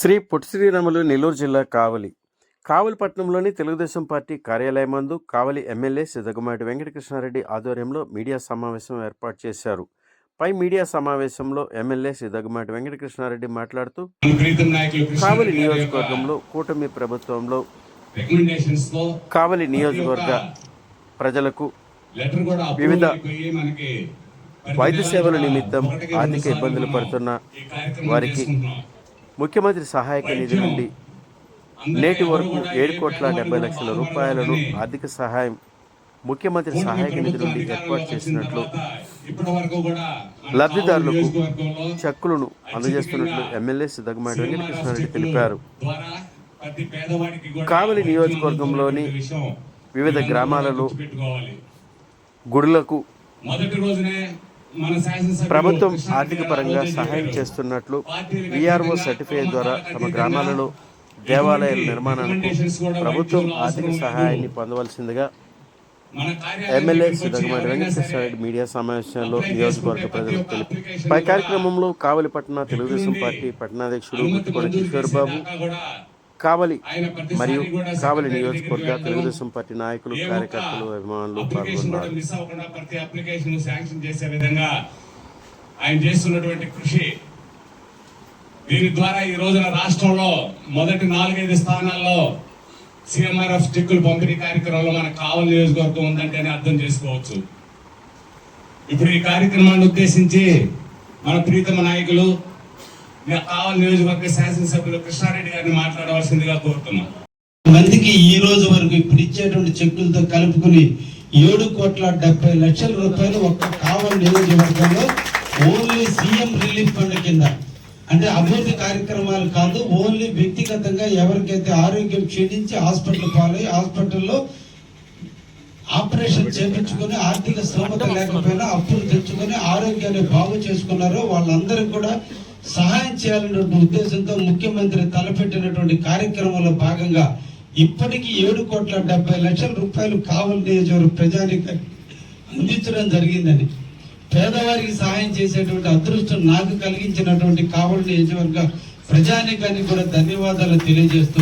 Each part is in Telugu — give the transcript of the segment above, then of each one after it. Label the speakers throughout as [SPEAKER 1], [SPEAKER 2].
[SPEAKER 1] శ్రీ పొట్టి శ్రీరాములు నెల్లూరు జిల్లా కావలి పట్టణంలోని తెలుగుదేశం పార్టీ కార్యాలయం నందు కావలి ఎమ్మెల్యే సిద్ధగుమాటి వెంకటకృష్ణారెడ్డి ఆధ్వర్యంలో మీడియా సమావేశం ఏర్పాటు చేశారు. పై మీడియా సమావేశంలో ఎమ్మెల్యే సిద్ధగుమాటి వెంకటకృష్ణారెడ్డి మాట్లాడుతూ కావలి నియోజకవర్గంలో కూటమి ప్రభుత్వంలో కావలి నియోజకవర్గ ప్రజలకు వివిధ వైద్య సేవల నిమిత్తం ఆర్థిక ఇబ్బందులు పడుతున్న వారికి ముఖ్యమంత్రి సహాయక నిధి నుండి నేటి వరకు 7,70,00,000 రూపాయలను ఆర్థిక సహాయం ముఖ్యమంత్రి సహాయక నిధి నుండి ఏర్పాటు చేసినట్లు లబ్ధిదారులకు చెక్కులను అందజేస్తున్నట్లు ఎమ్మెల్యే సిద్ధగుమాటి వెంకటకృష్ణారెడ్డి తెలిపారు. కావలి నియోజకవర్గంలోని వివిధ గ్రామాలలో గుడులకు ప్రభుత్వం ఆర్థిక పరంగా సహాయం చేస్తున్నట్లు విఆర్ఓ సర్టిఫికేట్ ద్వారా తమ గ్రామాలలో దేవాలయాల నిర్మాణానికి ప్రభుత్వం ఆర్థిక సహాయాన్ని పొందవలసిందిగా ఎమ్మెల్యే సిద్ధగుమాటి వెంకటకృష్ణారెడ్డి మీడియా సమావేశంలో నియోజకవర్గ ప్రజలకు తెలిపారు. పై కార్యక్రమంలో కావలి పట్టణ తెలుగుదేశం పార్టీ పట్టణాధ్యక్షుడు ముత్తుకొండ కిషోర్బాబు, కావలి మరియు కావలి నియోజకవర్గ తెలుగుదేశం పార్టీ నాయకులు, కార్యకర్తలు, అభిమానులు పాల్గొన్నారు.
[SPEAKER 2] ఆయన చేస్తున్నటువంటి కృషి, దీని ద్వారా ఈ రోజున రాష్ట్రంలో మొదటి 4-5 స్థానాల్లో సిఎంఆర్ఎఫ్ చెక్కులు పంపిణీ కార్యక్రమంలో మన కావలి నియోజకవర్గం ఉందంటేనే అర్థం చేసుకోవచ్చు. ఇప్పుడు ఈ కార్యక్రమాన్ని ఉద్దేశించి మన ప్రీతమ నాయకులు కావలి నియోజకవర్గ శాసనసభ్యులు కృష్ణారెడ్డి గారిని మాట్లాడవలసిందిగా కోరుతున్నాం.
[SPEAKER 3] మందికి ఈ రోజు వరకు ఇప్పుడు ఇచ్చేటువంటి చెక్కులతో కలుపుకుని 7,70,00,000 రూపాయలు ఒక్క కావలి నియోజకవర్గంలో ఓన్లీ సీఎం రిలీఫ్ ఫండ్ కింద, అంటే అభివృద్ధి కార్యక్రమాలు కాదు, ఓన్లీ వ్యక్తిగతంగా ఎవరికైతే ఆరోగ్యం క్షీణించి హాస్పిటల్ పాలై హాస్పిటల్లో ఆపరేషన్ చేయించుకుని ఆర్థిక స్తోమత లేకపోయినా అప్పులు తెచ్చుకొని ఆరోగ్యాన్ని బాగు చేసుకున్నారో వాళ్ళందరికీ కూడా సహాయం చేయాలనే ఉద్దేశంతో ముఖ్యమంత్రి తలపెట్టినటువంటి కార్యక్రమంలో భాగంగా ఇప్పటికీ 7,70,00,000 రూపాయలు కావలి నియోజకవర్గ ప్రజానికి అందించడం జరిగిందని, పేదవారికి సహాయం చేసేటువంటి అదృష్టం నాకు కలిగించినటువంటి కావలి నియోజకవర్గ ప్రజానికానికి కూడా ధన్యవాదాలు తెలియజేస్తూ,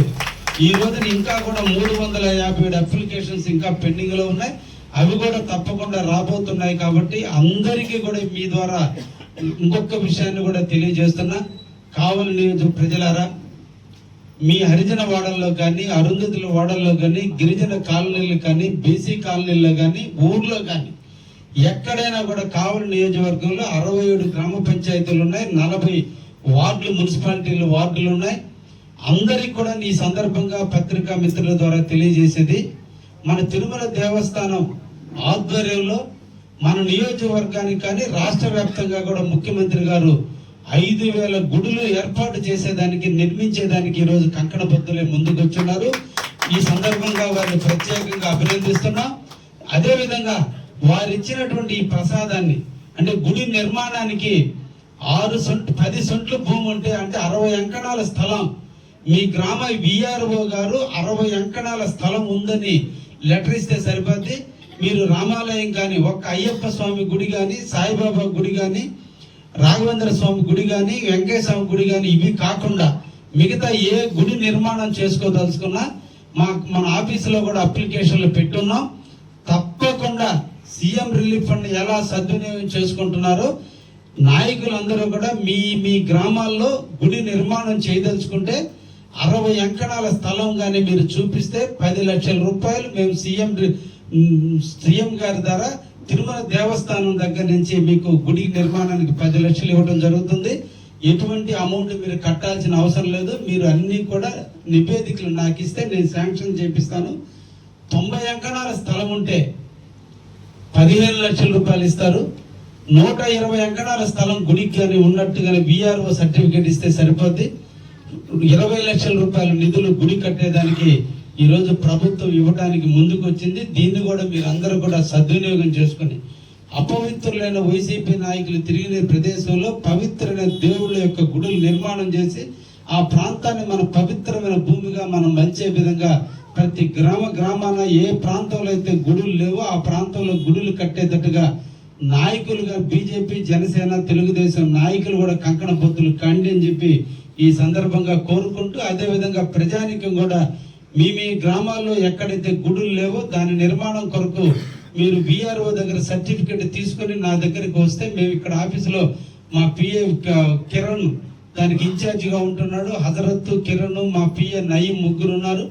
[SPEAKER 3] ఈ రోజున ఇంకా కూడా 357 అప్లికేషన్స్ ఇంకా పెండింగ్ లో ఉన్నాయి. అవి కూడా తప్పకుండా రాబోతున్నాయి. కాబట్టి అందరికీ కూడా మీ ద్వారా ఇంకొక విషయాన్ని కూడా తెలియజేస్తున్నా, కావలి నియోజక ప్రజలారా, మీ హరిజన వాడల్లో కానీ, అరుంధతుల వాడల్లో కానీ, గిరిజన కాలనీలు కానీ, బీసీ కాలనీల్లో కానీ, ఊర్లో కానీ ఎక్కడైనా కూడా కావలి నియోజకవర్గంలో 67 గ్రామ పంచాయతీలు ఉన్నాయి, 40 వార్డులు మున్సిపాలిటీలు వార్డులు ఉన్నాయి. అందరికి కూడా ఈ సందర్భంగా పత్రికా మిత్రుల ద్వారా తెలియజేసేది, మన తిరుమల దేవస్థానం ఆధ్వర్యంలో మన నియోజకవర్గానికి కానీ రాష్ట్ర వ్యాప్తంగా కూడా ముఖ్యమంత్రి గారు 5,000 గుడులు ఏర్పాటు చేసేదానికి, నిర్మించేదానికి ఈరోజు కంకణ బద్దులే ముందుకొచ్చున్నారు. ఈ సందర్భంగా వారిని ప్రత్యేకంగా అభినందిస్తున్నా. అదేవిధంగా వారు ఇచ్చినటువంటి ఈ ప్రసాదాన్ని, అంటే గుడి నిర్మాణానికి 10 సెంట్లు భూమి ఉంటే, అంటే 60 అంకణాల స్థలం, మీ గ్రామ విఆర్ఓ గారు 60 అంకణాల స్థలం ఉందని లెటర్ ఇస్తే సరిపోద్ది. మీరు రామాలయం కానీ, ఒక్క అయ్యప్ప స్వామి గుడి కానీ, సాయిబాబా గుడి కానీ, రాఘవేంద్ర స్వామి గుడి కానీ, వెంకయ్య స్వామి గుడి కానీ, ఇవి కాకుండా మిగతా ఏ గుడి నిర్మాణం చేసుకోదలుచుకున్నా మన ఆఫీసులో కూడా అప్లికేషన్లు పెట్టున్నాం. తప్పకుండా సీఎం రిలీఫ్ ఫండ్ ఎలా సద్వినియోగం చేసుకుంటున్నారో నాయకులందరూ కూడా మీ గ్రామాల్లో గుడి నిర్మాణం చేయదలుచుకుంటే 60 అంకణాల స్థలం కానీ మీరు చూపిస్తే 10 లక్షల రూపాయలు మేము సీఎం గారి ద్వారా తిరుమల దేవస్థానం దగ్గర నుంచి మీకు గుడి నిర్మాణానికి 10 లక్షలు ఇవ్వడం జరుగుతుంది. ఎటువంటి అమౌంట్ మీరు కట్టాల్సిన అవసరం లేదు. మీరు అన్ని కూడా నివేదికలు నాకు ఇస్తే నేను శాంక్షన్ చేపిస్తాను. 90 అంకణాల స్థలం ఉంటే 15 లక్షల రూపాయలు ఇస్తారు. 120 అంకణాల స్థలం గుడికి కానీ ఉన్నట్టుగానే విఆర్ఓ సర్టిఫికేట్ ఇస్తే సరిపోద్ది. 20 లక్షల రూపాయల నిధులు గుడి కట్టేదానికి ఈరోజు ప్రభుత్వం ఇవ్వడానికి ముందుకు వచ్చింది. దీన్ని కూడా మీరు అందరూ కూడా సద్వినియోగం చేసుకుని, అపవిత్రులైన వైసీపీ నాయకులు తిరిగిన ప్రదేశంలో పవిత్రమైన దేవుళ్ళ యొక్క గుడులు నిర్మాణం చేసి ఆ ప్రాంతాన్ని మన పవిత్రమైన భూమిగా మనం మలిచే విధంగా ప్రతి గ్రామాన ఏ ప్రాంతంలో అయితే గుడులు లేవో ఆ ప్రాంతంలో గుడులు కట్టేటట్టుగా నాయకులుగా బీజేపీ, జనసేన, తెలుగుదేశం నాయకులు కూడా కంకణ బొత్తులు కండి అని చెప్పి ఈ సందర్భంగా కోరుకుంటూ, అదేవిధంగా ప్రజానికం కూడా మీ గ్రామాల్లో ఎక్కడైతే గుడులు లేవో దాని నిర్మాణం కొరకు మీరు విఆర్ఓ దగ్గర సర్టిఫికెట్ తీసుకొని నా దగ్గరికి వస్తే, మేము ఇక్కడ ఆఫీసులో మా పిఏ కిరణ్ దానికి ఇన్ఛార్జిగా ఉంటున్నాడు, హజరత్ కిరణ్, మా పిఏ నయీం ముగ్గురు ఉన్నారు.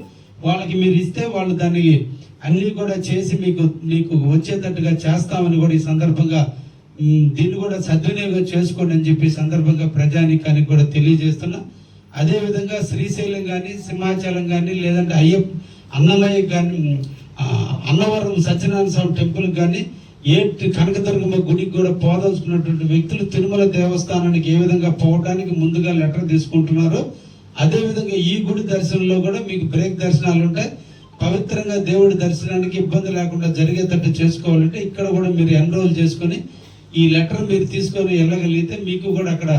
[SPEAKER 3] వాళ్ళకి మీరు ఇస్తే వాళ్ళు దాన్ని అన్ని కూడా చేసి మీకు వచ్చేటట్టుగా చేస్తామని కూడా ఈ సందర్భంగా దీన్ని కూడా సద్వినియోగం చేసుకోండి అని చెప్పి సందర్భంగా ప్రజానికానికి కూడా తెలియజేస్తున్నా. అదేవిధంగా శ్రీశైలం కానీ, సింహాచలం కానీ, లేదంటే అన్నమయ్య కానీ, అన్నవరం సత్యనారాయణ స్వామి టెంపుల్కి కానీ, కనకదుర్గమ్మ గుడికి కూడా పోదలుచుకున్నటువంటి వ్యక్తులు తిరుమల దేవస్థానానికి ఏ విధంగా పోవడానికి ముందుగా లెటర్ తీసుకుంటున్నారో, అదేవిధంగా ఈ గుడి దర్శనంలో కూడా మీకు బ్రేక్ దర్శనాలు ఉంటాయి. పవిత్రంగా దేవుడి దర్శనానికి ఇబ్బంది లేకుండా జరిగేటట్టు చేసుకోవాలంటే ఇక్కడ కూడా మీరు ఎన్రోల్ చేసుకొని ఈ లెటర్ మీరు తీసుకొని వెళ్ళగలిగితే మీకు కూడా అక్కడ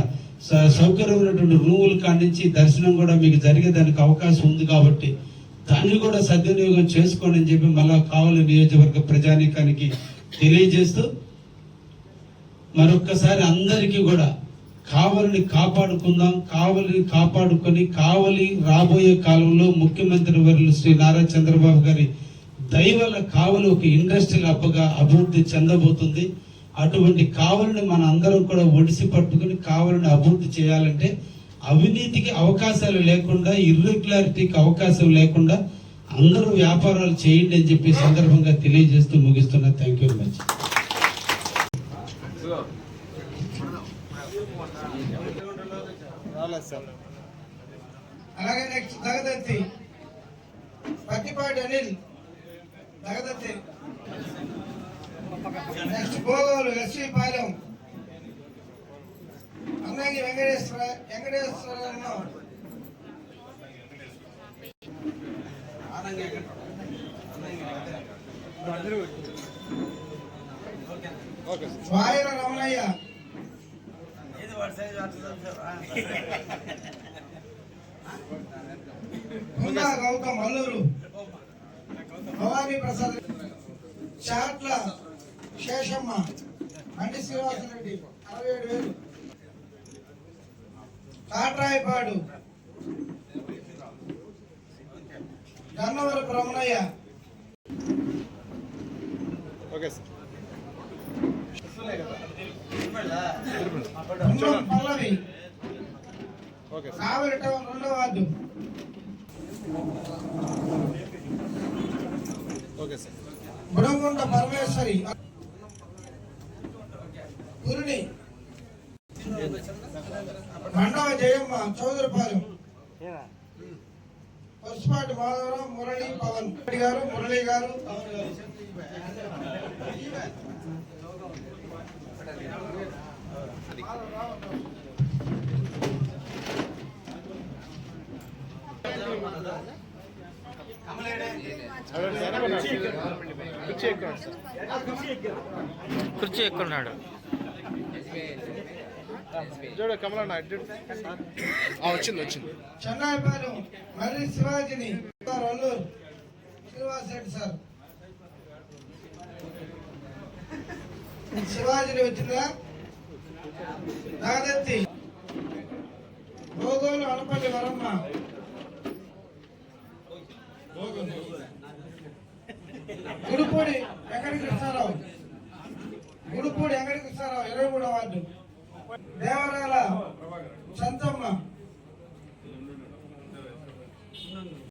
[SPEAKER 3] సౌకర్యమైనటువంటి రూములు కానించి దర్శనం కూడా మీకు జరిగేదానికి అవకాశం ఉంది. కాబట్టి దాన్ని కూడా సద్వినియోగం చేసుకోండి అని చెప్పి మళ్ళా కావలి నియోజకవర్గ ప్రజానీకానికి తెలియజేస్తూ, మరొక్కసారి అందరికీ కూడా కావలిని కాపాడుకుందాం, కావలిని కాపాడుకొని కావలి రాబోయే కాలంలో ముఖ్యమంత్రి వర్యులు శ్రీ నారా చంద్రబాబు గారి దయవల్ల కావలి ఒక ఇండస్ట్రియల్ హబ్గా అభివృద్ధి చెందబోతుంది. అటువంటి కావలిని మన అందరం కూడా ఒడిసి పట్టుకుని కావలిని అభివృద్ధి చేయాలంటే అవినీతికి అవకాశాలు లేకుండా, ఇర్రెగ్యులారిటీకి అవకాశం లేకుండా అందరూ వ్యాపారాలు చేయండి అని చెప్పి సందర్భంగా తెలియజేస్తూ ముగిస్తున్నా. Thank you very much.
[SPEAKER 4] అలాగే next Dagadarthi Pattipati Anil Dagadarthi, next Bhogolu SV Palem Annangi Venkateswararao Vayala Ramanaiah, Gautham Alluru, Bhavani Prasad, Chatla Seshamma, Bandi Srinivasareddy 67,000, Katrayapadu Gannavarapu Ramanaiah, Pallavi Kavali town 2వ వార్డు, బుడంగుంట పరమేశ్వరి, గురుని మండవ జయమ్మ చౌదరిపాలెం, పసుపాటి మాధవరావు, మురళి, పవన్ గారు, మురళి గారు,
[SPEAKER 5] కుర్చీ ఎక్కున్నాడు చూడ కమలన్న వచ్చింది
[SPEAKER 4] చెన్నాయిపాలెం మర్రి శివాజీని, అల్లూరు శ్రీనివాసరెడ్డి సార్, శివాజీని వచ్చిందా, నాగదత్తి, భోగోలు అనపల్లి వరమ్మ, గుడిపూడి వెంకటకృష్ణారావు 23వ వార్డు, దేవరాల సంతమ్మ,